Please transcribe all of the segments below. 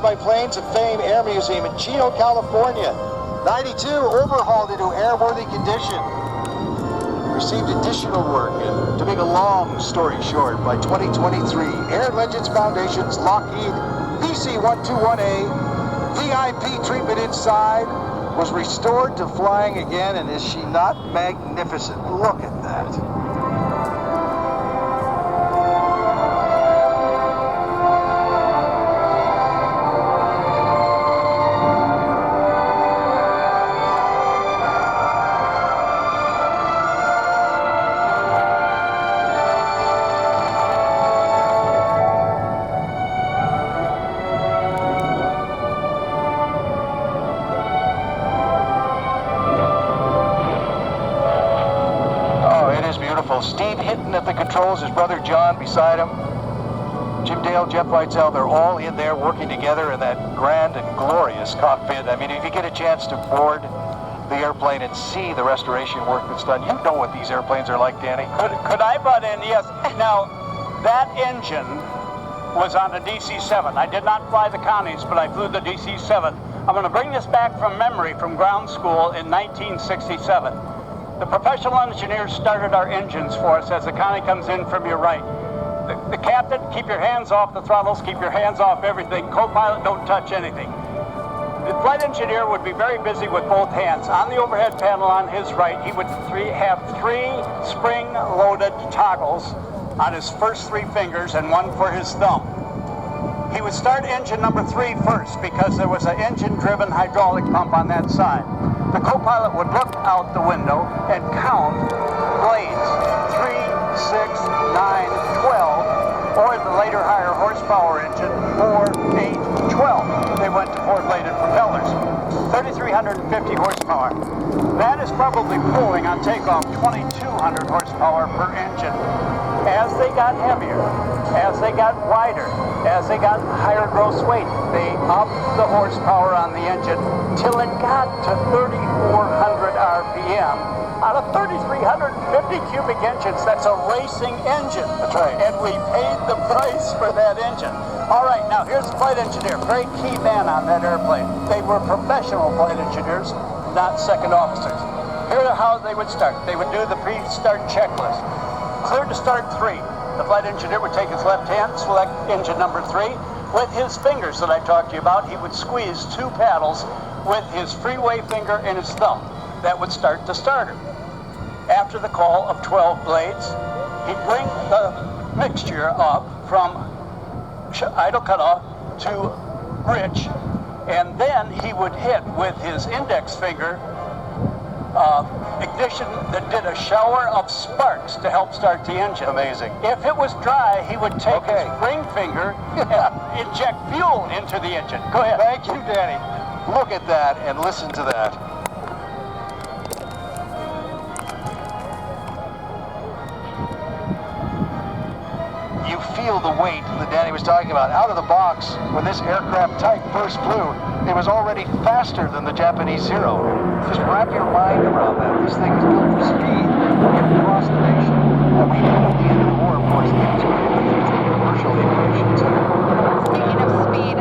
Fly-By Planes of Fame Air Museum in Chino, California. 92, overhauled into airworthy condition. Received additional work, and to make a long story short, by 2023, Air Legends Foundation's Lockheed PC-121A VIP treatment inside was restored to flying again, and is she not magnificent? Look at that. Steve Hinton at the controls, his brother John beside him. Jim Dale, Jeff Whitesell, they're all in there working together in that grand and glorious cockpit. I mean, if you get a chance to board the airplane and see the restoration work that's done, you know what these airplanes are like, Danny. Could I butt in? Yes. Now, that engine was on a DC-7. I did not fly the Connies, but I flew the DC-7. I'm going to bring this back from memory from ground school in 1967. The professional engineers started our engines for us as the Connie comes in from your right. The captain, keep your hands off the throttles, keep your hands off everything. Co-pilot, don't touch anything. The flight engineer would be very busy with both hands. On the overhead panel on his right, he would have three spring-loaded toggles on his first three fingers and one for his thumb. He would start engine number 3 first because there was an engine-driven hydraulic pump on that side. The co-pilot would look out the window and count blades, 3, 6, 9, 12, or the later higher horsepower engine, 4, 8, 12. They went to 4-bladed propellers, 3,350 horsepower. That is probably pulling on takeoff 2,200 horsepower per engine. As they got heavier, as they got wider, as they got higher gross weight, they upped the horsepower on the engine till it got to 3,400 RPM. Out of 3,350 cubic inches, that's a racing engine. That's right. And we paid the price for that engine. All right, now here's the flight engineer, very key man on that airplane. They were professional flight engineers, not second officers. Here's how they would start. They would do the pre-start checklist. Cleared to start 3. The flight engineer would take his left hand, select engine number 3. With his fingers that I talked to you about, he would squeeze 2 paddles with his freeway finger and his thumb. That would start the starter. After the call of 12 blades, he'd bring the mixture up from idle cutoff to rich, and then he would hit with his index finger ignition that did a shower of sparks to help start the engine. Amazing. If it was dry, he would take his ring finger and inject fuel into the engine. Go ahead. Thank you, Danny. Look at that and listen to that. You feel the weight that Danny was talking about. Out of the box, when this aircraft type first flew, it was already faster than the Japanese Zero. Just wrap your mind around that. This thing is built for speed across the nation. And we know at the end of the war, of course, the was going to be the future of commercial aviation too. Speaking of speed,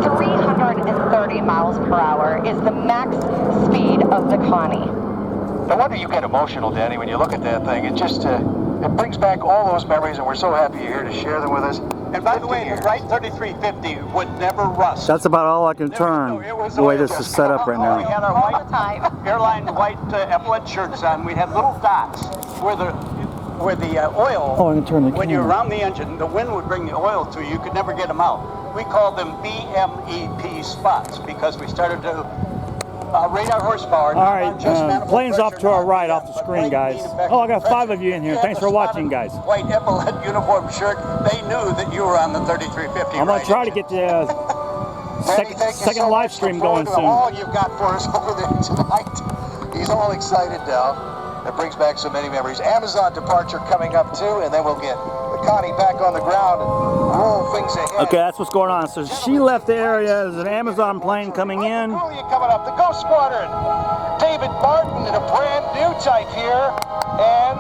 330 miles per hour is the max speed of the Connie. No wonder you get emotional, Danny, when you look at that thing. It just it brings back all those memories, and we're so happy you're here to share them with us. And by the way, the Wright 3350 would never rust. That's about all I can turn, the way this is set up right We now. had our white airline white epaulet shirts on. We had little dots where the oil, Oh, I can turn the when you're camera. around the engine, the wind would bring the oil to you. You could never get them out. We called them BMEP spots because we started to radar horsepower. All right, plane's off to our right off the screen, guys. Oh, I got 5 of you in here. Thanks for watching, guys. White epaulet uniform shirt. They knew that you were on the 3350. I'm going to try to get the second live stream going soon. All you've got for us over there tonight. He's all excited now. That brings back so many memories. Amazon departure coming up too, and then we'll get the Connie back on the ground and roll things ahead. Okay, that's what's going on. So she left the area. There's an Amazon plane coming in. Coming up, the Ghost Squadron. David Martin in a brand new type here, and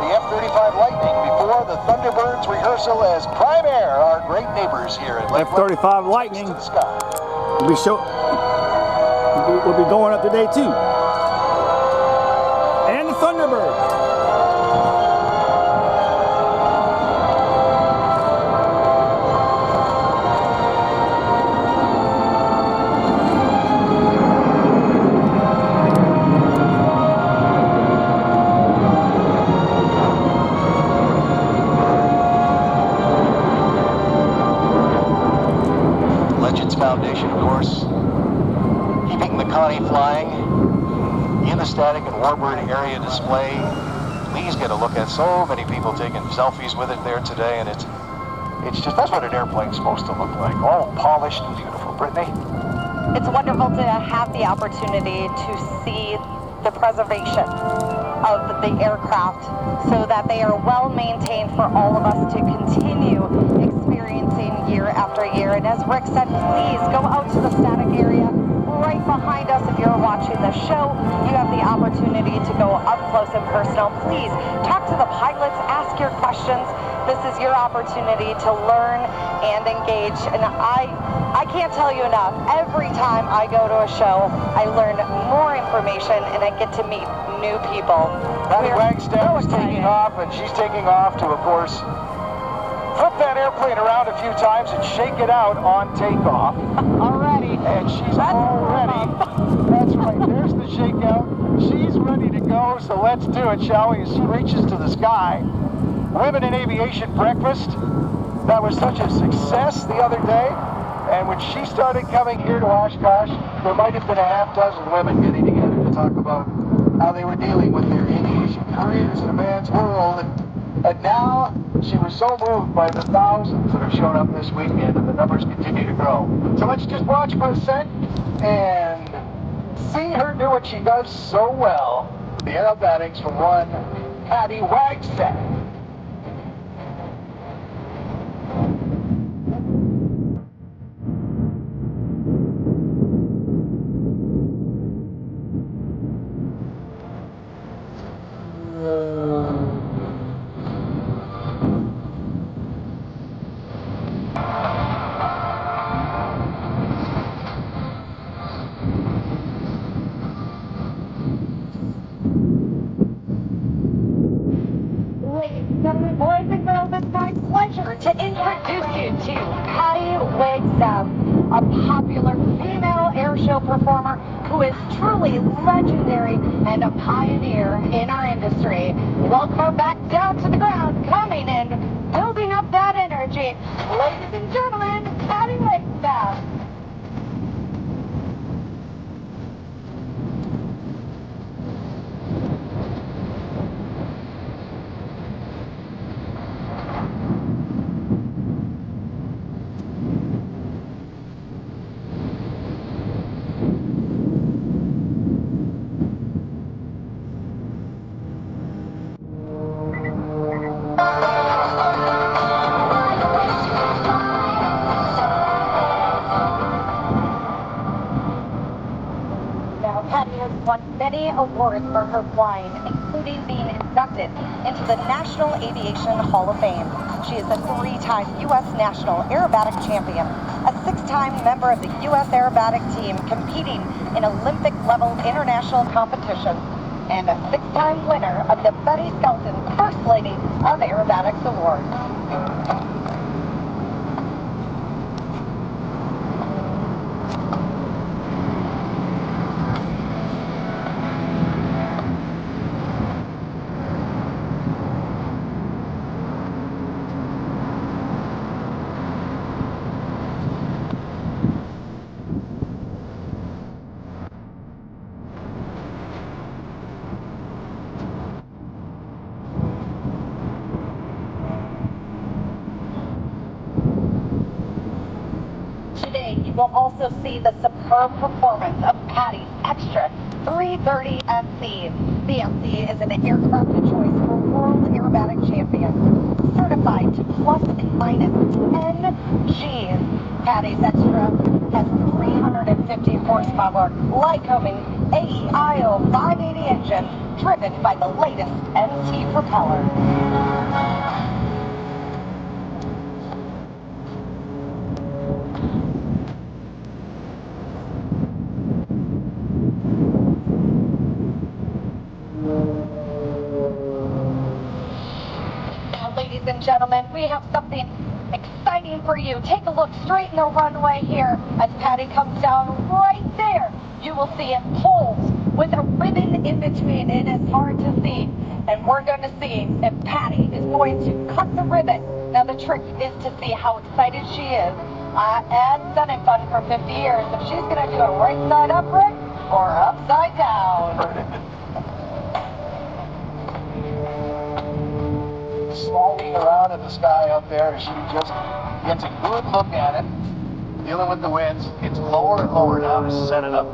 the F-35 Lightning before the Thunderbirds rehearsal as Prime Air, our great neighbors here at F-35 Lightning. To the sky. We'll be going up today too. And the Thunderbirds. Foundation, of course, keeping the Connie flying in the static and warbird area display. Please get a look at so many people taking selfies with it there today, and it's just, that's what an airplane's supposed to look like, all polished and beautiful. Brittany? It's wonderful to have the opportunity to see the preservation of the aircraft so that they are well maintained for all of us to continue experiencing year after year. And as Rick said, please go out to the static area right behind us. If you're watching the show, you have the opportunity to go up close and personal. Please talk to the pilots, ask your questions. This is your opportunity to learn and engage. And I can't tell you enough. Every time I go to a show, I learn more information and I get to meet new people. Wagstaff is taking off, and she's taking off to, of course, flip that airplane around a few times and shake it out on takeoff. Already. And she's already, that's right, there's the shakeout. She's ready to go, so let's do it, shall we? As she reaches to the sky. Women in Aviation Breakfast, that was such a success the other day. And when she started coming here to Oshkosh, there might have been a half dozen women getting together to talk about how they were dealing with their aviation careers in a man's world. And now she was so moved by the thousands that have shown up this weekend, and the numbers continue to grow. So let's just watch for a sec and see her do what she does so well. The aerobatics from one Patty Wagstaff. Boys and girls, it's my pleasure to introduce you to Patty Wagstaff, a popular female airshow performer who is truly legendary and a pioneer in our industry. Welcome her back down to the ground, coming in, building up that energy. Ladies and gentlemen, Patty Wagstaff. Won many awards for her flying, including being inducted into the National Aviation Hall of Fame. She is a 3-time U.S. National Aerobatic Champion, a 6-time member of the U.S. Aerobatic team competing in Olympic-level international competitions, and a 6-time winner of the Betty Skelton First Lady of Aerobatics Award. Today, you will also see the superb performance of Patty's extra 330 SC. The SC is an aircraft of choice for World Aerobatic Champion, certified to plus and minus 10 Gs. Patty's Extra has 350 horsepower, Lycoming AEIO 580 engine, driven by the latest NT propeller. Ladies and gentlemen, we have something exciting for you. Take a look straight in the runway here. As Patty comes down right there, you will see it poles with a ribbon in between. It is hard to see, and we're going to see if Patty is going to cut the ribbon. Now the trick is to see how excited she is. And done it fun for 50 years. If she's going to do it right side up, Rick, or upside down. Sliding around in the sky up there as she just gets a good look at it, dealing with the winds. It's lower and lower now to set it up.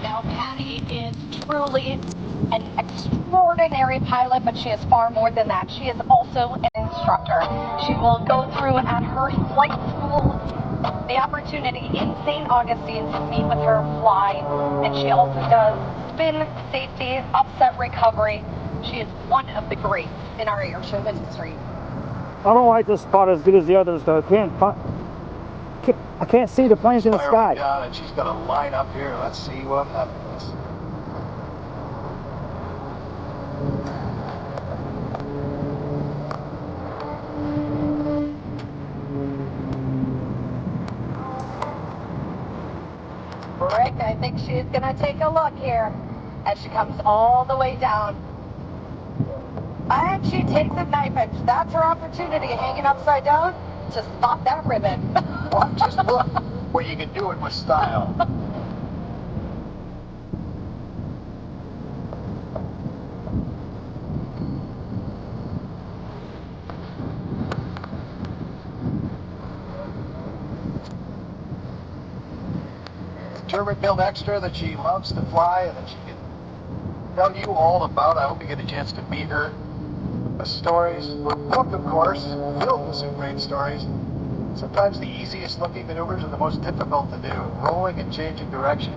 Now Patty is truly an extraordinary pilot, but she is far more than that. She is also an instructor. She will go through at her flight school the opportunity in St. Augustine to meet with her fly, and she also does spin safety, upset recovery. She is one of the greats in our airship industry. I don't like this spot as good as the others, though. I can't see the planes in the sky. Down, and she's going to line up here. Let's see what happens. Rick, I think she's going to take a look here as she comes all the way down. And she takes a knife edge. That's her opportunity, hanging upside down, to spot that ribbon. Well, just look where you can do it with style. German-built extra that she loves to fly and that she can tell you all about. I hope you get a chance to meet her. The stories were booked, of course, filled with some great stories. Sometimes the easiest looking maneuvers are the most difficult to do, rolling and changing direction.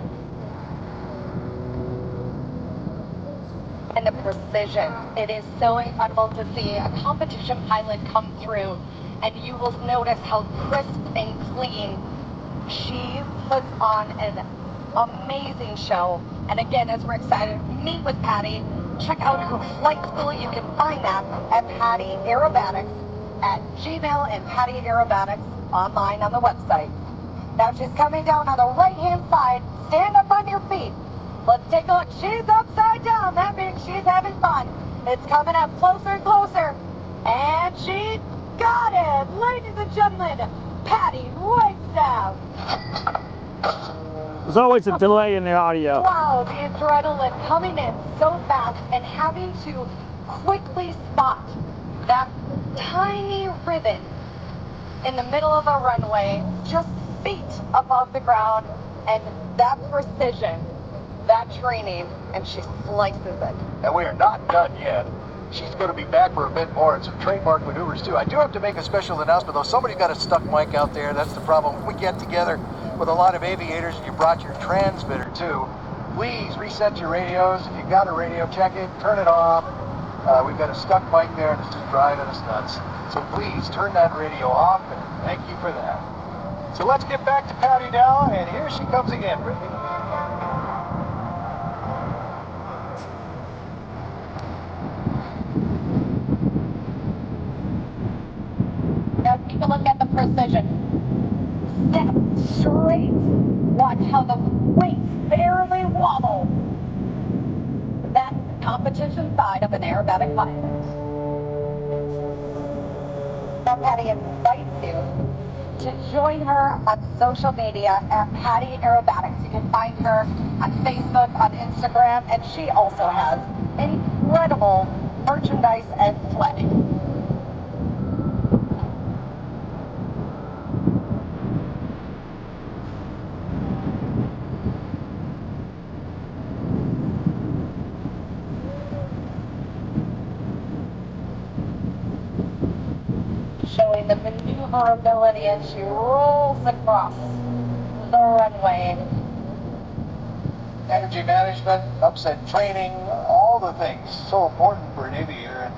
And the precision. It is so incredible to see a competition pilot come through, and you will notice how crisp and clean she puts on an amazing show. And again, as we're excited to meet with Patty, check out her flight school. You can find that at Patty Aerobatics at Gmail and Patty Aerobatics online on the website. Now she's coming down on the right-hand side. Stand up on your feet. Let's take a look. She's upside down. That means she's having fun. It's coming up closer and closer. And she got it. Ladies and gentlemen, Patty Wagstaff. There's always a delay in the audio. Wow, the adrenaline coming in so fast and having to quickly spot that tiny ribbon in the middle of a runway, just feet above the ground, and that precision, that training, and she slices it. And we are not done yet. She's going to be back for a bit more and some trademark maneuvers too. I do have to make a special announcement though. Somebody's got a stuck mic out there. That's the problem. We get together with a lot of aviators and you brought your transmitter too. Please reset your radios. If you've got a radio, check it, turn it off. We've got a stuck mic there and it's just driving us nuts. So please turn that radio off and thank you for that. So let's get back to Patty now, and here she comes again, Brittany. Now take a look at the precision. Step straight. Watch how the weights barely wobble. That's the competition side of an aerobatic pilot. Now Patty invites you to join her on social media at Patty Aerobatics. You can find her on Facebook, on Instagram, and she also has incredible merchandise and flag. Showing the maneuverability as she rolls across the runway. Energy management, upset training, all the things. So important for an aviator. And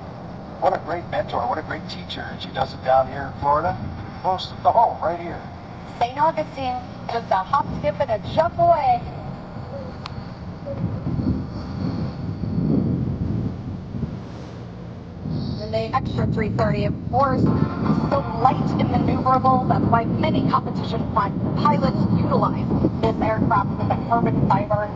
what a great mentor, what a great teacher. And she does it down here in Florida, close to home, right here. St. Augustine, just a hop, skip, and a jump away. And the extra 330, of course, so light and maneuverable. That's why many competition pilots utilize this aircraft with the carbon fiber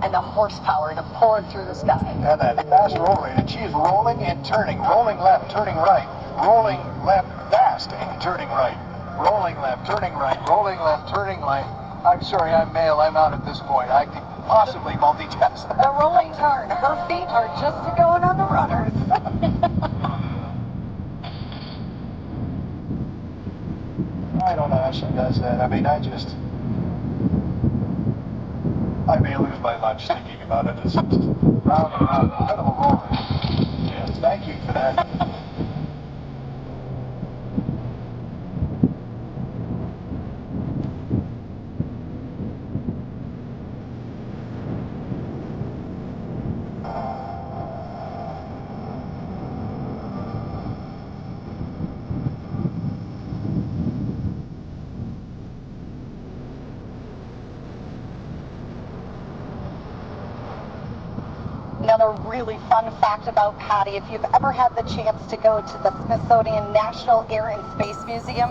and the horsepower to pull it through the sky. And that fast roll rate. And she is rolling and turning, rolling left, turning right, rolling left fast and turning right, rolling left, turning right, rolling left, turning right. I'm sorry, I'm male. I'm out at this point. I can possibly multitask that. The rolling turn. Her feet are just going on the runners. I don't know how she does that. I mean, I may lose my lunch thinking about it. It's round and round, kind of a roller. Yes, thank you for that. Another really fun fact about Patty, if you've ever had the chance to go to the Smithsonian National Air and Space Museum,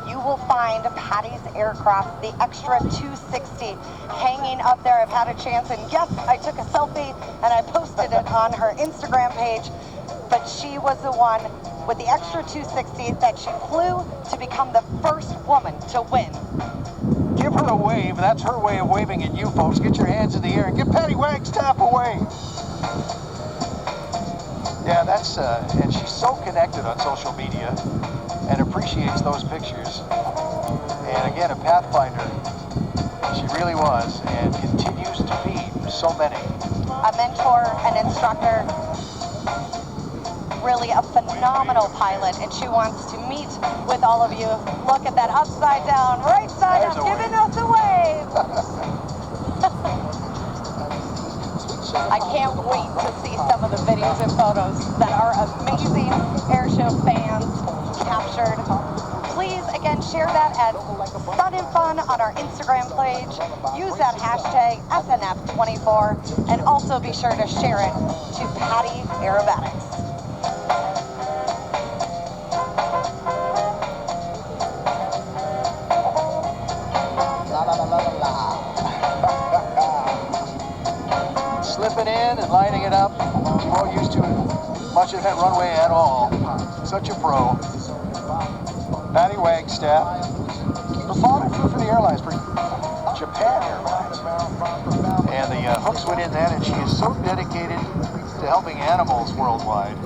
you will find Patty's aircraft, the Extra 260, hanging up there. I've had a chance, and yes, I took a selfie and I posted it on her Instagram page, but she was the one with the Extra 260 that she flew to become the first woman to win. Give her a wave. That's her way of waving at you folks. Get your hands in the air and give Patty Wagstaff a wave. Yeah, that's, and she's so connected on social media and appreciates those pictures. And again, a pathfinder, she really was, and continues to be for so many. A mentor, an instructor, really a phenomenal pilot, and she wants to meet with all of you. Look at that, upside down, right side up, giving us a wave. I can't wait to see some of the videos and photos that our amazing airshow fans captured. Please, again, share that at Fun and Fun on our Instagram page. Use that hashtag SNF24, and also be sure to share it to Patty Aerobatics. Slipping in and lining it up. She won't use too much of that runway at all. Such a pro. Patty Wagstaff. Her father flew for the airlines, for Japan Airlines. And the hooks went in that, and she is so dedicated to helping animals worldwide.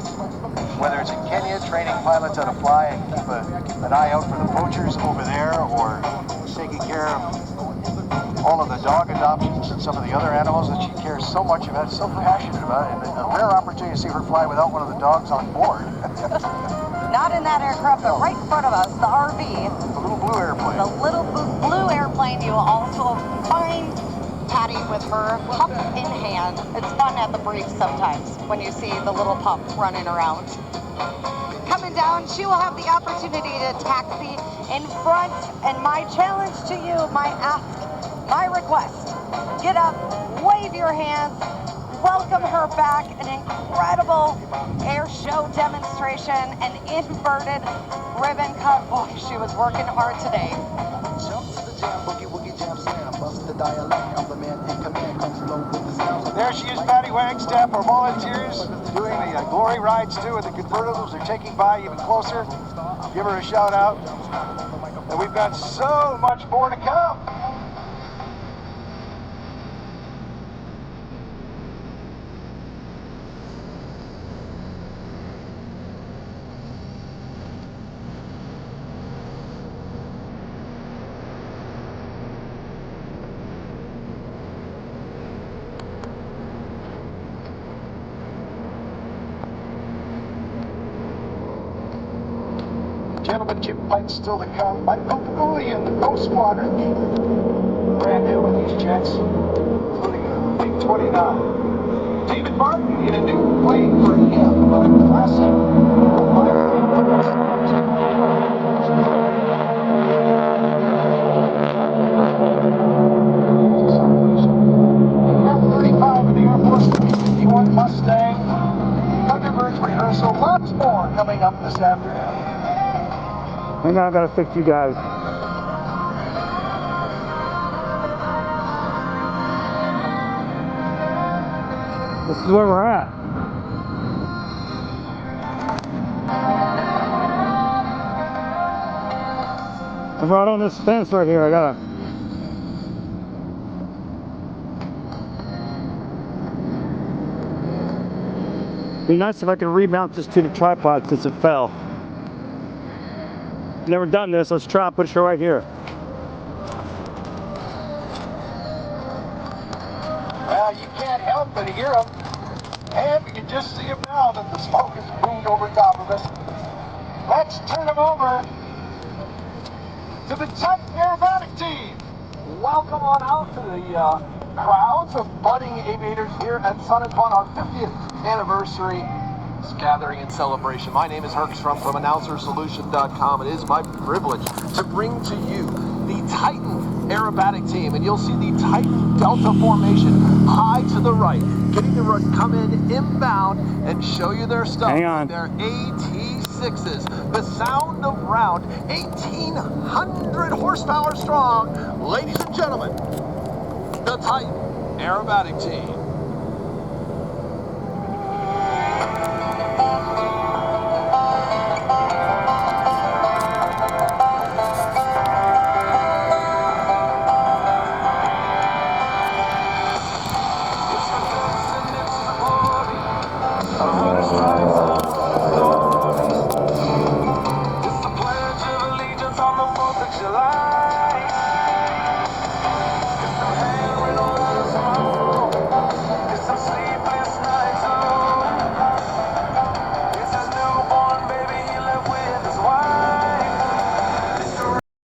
Whether it's in Kenya, training pilots how to fly and keep an eye out for the poachers over there, or taking care of all of the dog adoptions and some of the other animals that she cares so much about, so passionate about, and a rare opportunity to see her fly without one of the dogs on board. Not in that aircraft, but right in front of us, the RV. The little blue airplane. The little blue airplane. You will also find Patty with her pup in hand. It's fun at the brief sometimes when you see the little pup running around. Coming down, she will have the opportunity to taxi in front, and my challenge to you, my ask, my request, get up, wave your hands, welcome her back, an incredible air show demonstration, an inverted ribbon cut. Boy, she was working hard today. There she is, Patty Wagstaff. Our volunteers doing the glory rides too with the convertibles. They're taking by even closer. Give her a shout out. And we've got so much more to come. gentlemen, keep fights still to come. Michael Cooley and the Ghost Squadron. Brand new with these jets, including the MiG-29. David Martin in a new plane for him, a classic. F-35 in the Air Force, B-51 Mustang, Thunderbirds rehearsal, lots more coming up this afternoon. Hang on, I gotta fix you guys. This is where we're at. I'm right on this fence right here. I gotta. Be nice if I could remount this to the tripod since it fell. Never done this. Let's try and put it right here. Well, you can't help but hear them. And you can just see them now that the smoke has boomed over top of us. Let's turn them over to the Titan Aerobatic team. Welcome on out to the crowds of budding aviators here at Sun and Fun, our 50th anniversary gathering and celebration. My name is Herc from AnnouncerSolution.com. It is my privilege to bring to you the Titan Aerobatic team, and you'll see the Titan Delta formation high to the right, getting to come in inbound and show you their stuff. Hang on. Their AT6s, the sound of round, 1,800 horsepower strong. Ladies and gentlemen, the Titan Aerobatic team.